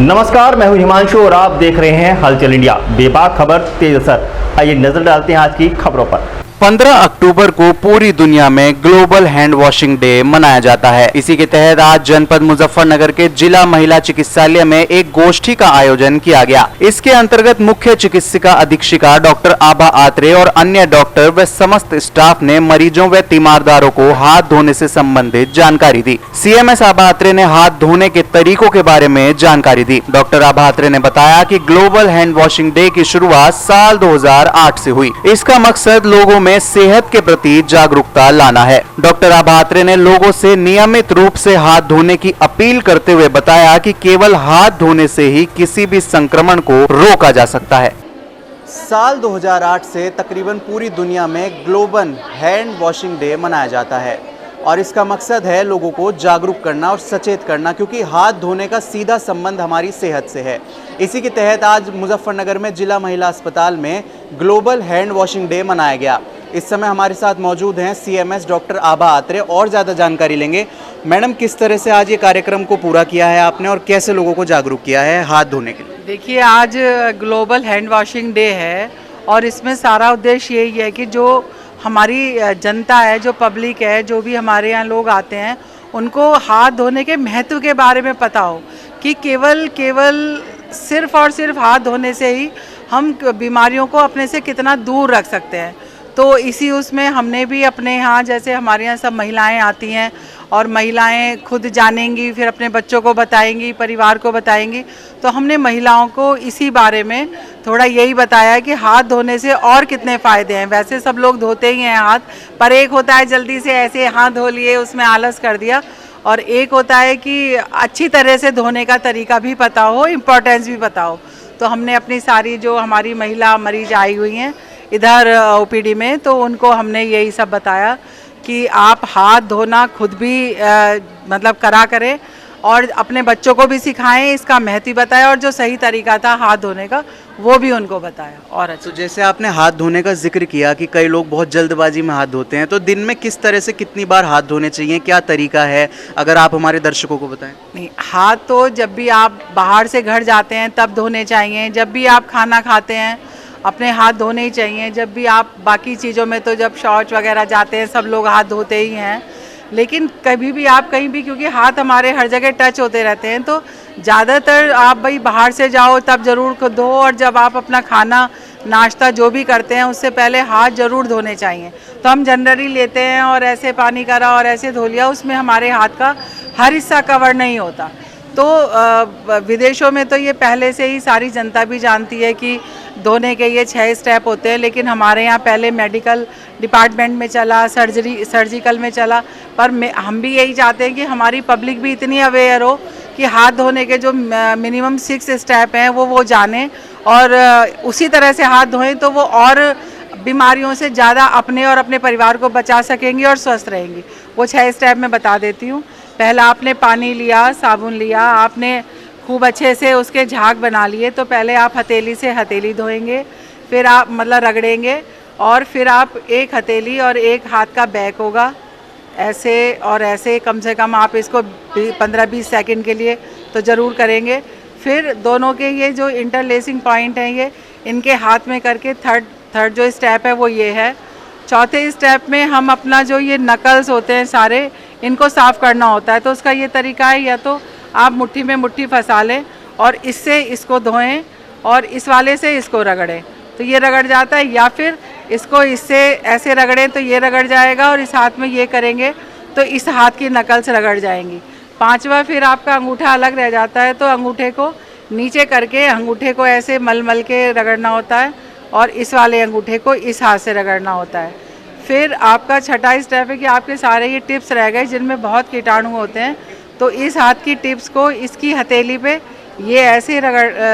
नमस्कार, मैं हूं हिमांशु और आप देख रहे हैं हलचल इंडिया। बेबाक खबर तेज असर। आइए नजर डालते हैं आज की खबरों पर। 15 अक्टूबर को पूरी दुनिया में ग्लोबल हैंड वॉशिंग डे मनाया जाता है। इसी के तहत आज जनपद मुजफ्फरनगर के जिला महिला चिकित्सालय में एक गोष्ठी का आयोजन किया गया। इसके अंतर्गत मुख्य चिकित्सिका अधीक्षिका डॉक्टर आभा आत्रे और अन्य डॉक्टर व समस्त स्टाफ ने मरीजों व तीमारदारों को हाथ धोने से संबंधित जानकारी दी। CMS आभा आत्रे ने हाथ धोने के तरीकों के बारे में जानकारी दी। डॉक्टर आभा आत्रे ने बताया कि ग्लोबल हैंड वॉशिंग डे की शुरुआत साल 2008 से हुई। इसका मकसद लोगों में सेहत के प्रति जागरूकता लाना है। डॉक्टर आभा आत्रे ने लोगों से नियमित रूप से हाथ धोने की अपील करते हुए बताया कि केवल हाथ धोने से ही किसी भी संक्रमण को रोका जा सकता है। साल 2008 से तकरीबन पूरी दुनिया में ग्लोबल हैंड वॉशिंग डे मनाया जाता है और इसका मकसद है लोगों को जागरूक करना और सचेत करना, क्योंकि हाथ धोने का सीधा संबंध हमारी सेहत से है। इसी के तहत आज मुजफ्फरनगर में जिला महिला अस्पताल में ग्लोबल हैंड वॉशिंग डे मनाया गया। इस समय हमारे साथ मौजूद हैं CMS डॉक्टर आभा आत्रे और ज़्यादा जानकारी लेंगे। मैडम, किस तरह से आज ये कार्यक्रम को पूरा किया है आपने और कैसे लोगों को जागरूक किया है हाथ धोने के लिए? देखिए, आज ग्लोबल हैंड वॉशिंग डे है और इसमें सारा उद्देश्य यही है कि जो हमारी जनता है, जो पब्लिक है, जो भी हमारे यहाँ लोग आते हैं, उनको हाथ धोने के महत्व के बारे में पता हो कि केवल सिर्फ और सिर्फ हाथ धोने से ही हम बीमारियों को अपने से कितना दूर रख सकते हैं। तो इसी उसमें हमने भी अपने यहाँ, जैसे हमारे यहाँ सब महिलाएं आती हैं और महिलाएं खुद जानेंगी, फिर अपने बच्चों को बताएंगी, परिवार को बताएंगी, तो हमने महिलाओं को इसी बारे में थोड़ा यही बताया कि हाथ धोने से और कितने फ़ायदे हैं। वैसे सब लोग धोते ही हैं हाथ, पर एक होता है जल्दी से ऐसे हाथ धो लिए, उसमें आलस कर दिया, और एक होता है कि अच्छी तरह से धोने का तरीका भी पता हो, इम्पोर्टेंस भी पता हो। तो हमने अपनी सारी जो हमारी महिला मरीज आई हुई हैं इधर OPD में, तो उनको हमने यही सब बताया कि आप हाथ धोना खुद भी मतलब करें और अपने बच्चों को भी सिखाएं, इसका महत्व बताया, और जो सही तरीका था हाथ धोने का वो भी उनको बताया। और अच्छा, तो जैसे आपने हाथ धोने का जिक्र किया कि कई लोग बहुत जल्दबाजी में हाथ धोते हैं, तो दिन में किस तरह से कितनी बार हाथ धोने चाहिए, क्या तरीका है, अगर आप हमारे दर्शकों को बताएं। नहीं, हाथ तो जब भी आप बाहर से घर जाते हैं तब धोने चाहिए, जब भी आप खाना खाते हैं अपने हाथ धोने ही चाहिए, जब भी आप बाकी चीज़ों में, तो जब शौच वगैरह जाते हैं सब लोग हाथ धोते ही हैं, लेकिन कभी भी आप कहीं भी, क्योंकि हाथ हमारे हर जगह टच होते रहते हैं, तो ज़्यादातर आप भाई बाहर से जाओ तब ज़रूर धो, और जब आप अपना खाना नाश्ता जो भी करते हैं उससे पहले हाथ ज़रूर धोने चाहिए। तो हम जनरली लेते हैं और ऐसे पानी करा और ऐसे धो लिया, उसमें हमारे हाथ का हर हिस्सा कवर नहीं होता। तो विदेशों में तो ये पहले से ही सारी जनता भी जानती है कि धोने के ये 6 स्टेप होते हैं, लेकिन हमारे यहाँ पहले मेडिकल डिपार्टमेंट में चला, सर्जिकल में चला, पर हम भी यही चाहते हैं कि हमारी पब्लिक भी इतनी अवेयर हो कि हाथ धोने के जो मिनिमम 6 स्टेप हैं वो जाने और उसी तरह से हाथ धोएं, तो वो और बीमारियों से ज़्यादा अपने और अपने परिवार को बचा सकेंगी और स्वस्थ रहेंगी। वो 6 स्टेप मैं बता देती हूँ। पहला, आपने पानी लिया, साबुन लिया, आपने खूब अच्छे से उसके झाग बना लिए, तो पहले आप हथेली से हथेली धोएंगे, फिर आप मतलब रगड़ेंगे, और फिर आप एक हथेली और एक हाथ का बैक होगा ऐसे और ऐसे, कम से कम आप इसको 15-20 सेकंड के लिए तो ज़रूर करेंगे। फिर दोनों के ये जो इंटरलेसिंग पॉइंट हैं, ये इनके हाथ में करके थर्ड जो स्टेप है वो ये है। चौथे स्टेप में हम अपना जो ये नकल्स होते हैं सारे, इनको साफ़ करना होता है। तो उसका ये तरीका है, या तो आप मुट्ठी में मुट्ठी फंसा लें और इससे इसको धोएं और इस वाले से इसको रगड़ें, तो ये रगड़ जाता है, या फिर इसको इससे ऐसे रगड़ें तो ये रगड़ जाएगा, और इस हाथ में ये करेंगे तो इस हाथ की नकल्स रगड़ जाएंगी। 5वां, फिर आपका अंगूठा अलग रह जाता है, तो अंगूठे को नीचे करके अंगूठे को ऐसे मल के रगड़ना होता है और इस वाले अंगूठे को इस हाथ से रगड़ना होता है। फिर आपका 6वां स्टेप है कि आपके सारे ये टिप्स रह गए जिनमें बहुत कीटाणु होते हैं, तो इस हाथ की टिप्स को इसकी हथेली पे ये ऐसे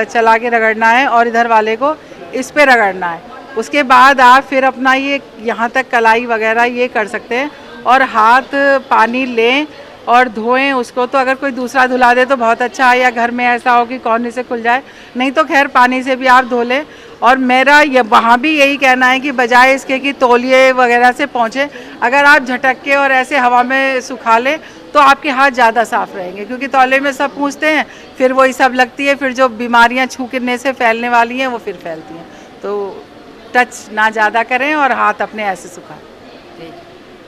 चला के रगड़ना है और इधर वाले को इस पे रगड़ना है। उसके बाद आप फिर अपना ये यहाँ तक कलाई वगैरह ये कर सकते हैं, और हाथ पानी लें और धोएं उसको। तो अगर कोई दूसरा धुला दे तो बहुत अच्छा है, या घर में ऐसा हो कि कोने से खुल जाए, नहीं तो खैर पानी से भी आप धो लें और मेरा ये वहाँ भी यही कहना है कि बजाय इसके कि तौलिए वगैरह से पहुँचे, अगर आप झटक के और ऐसे हवा में सुखा लें तो आपके हाथ ज़्यादा साफ़ रहेंगे, क्योंकि तौले में सब पूछते हैं, फिर वही सब लगती है, फिर जो बीमारियाँ छूने से फैलने वाली हैं वो फिर फैलती हैं। तो टच ना ज़्यादा करें और हाथ अपने ऐसे सुखाएं।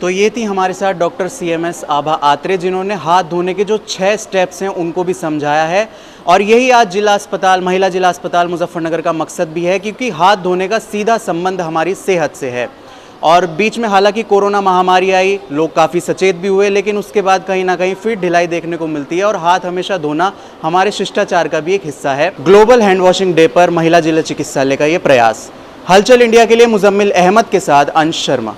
तो ये थी हमारे साथ डॉक्टर CMS आभा आत्रे, जिन्होंने हाथ धोने के जो 6 स्टेप्स हैं उनको भी समझाया है। और यही आज जिला अस्पताल, महिला जिला अस्पताल मुजफ्फरनगर का मकसद भी है, क्योंकि हाथ धोने का सीधा संबंध हमारी सेहत से है। और बीच में हालांकि कोरोना महामारी आई, लोग काफ़ी सचेत भी हुए, लेकिन उसके बाद कहीं ना कहीं फिर ढिलाई देखने को मिलती है। और हाथ हमेशा धोना हमारे शिष्टाचार का भी एक हिस्सा है। ग्लोबल हैंड वॉशिंग डे पर महिला जिला चिकित्सालय का ये प्रयास। हलचल इंडिया के लिए मुजम्मिल अहमद के साथ अंश शर्मा।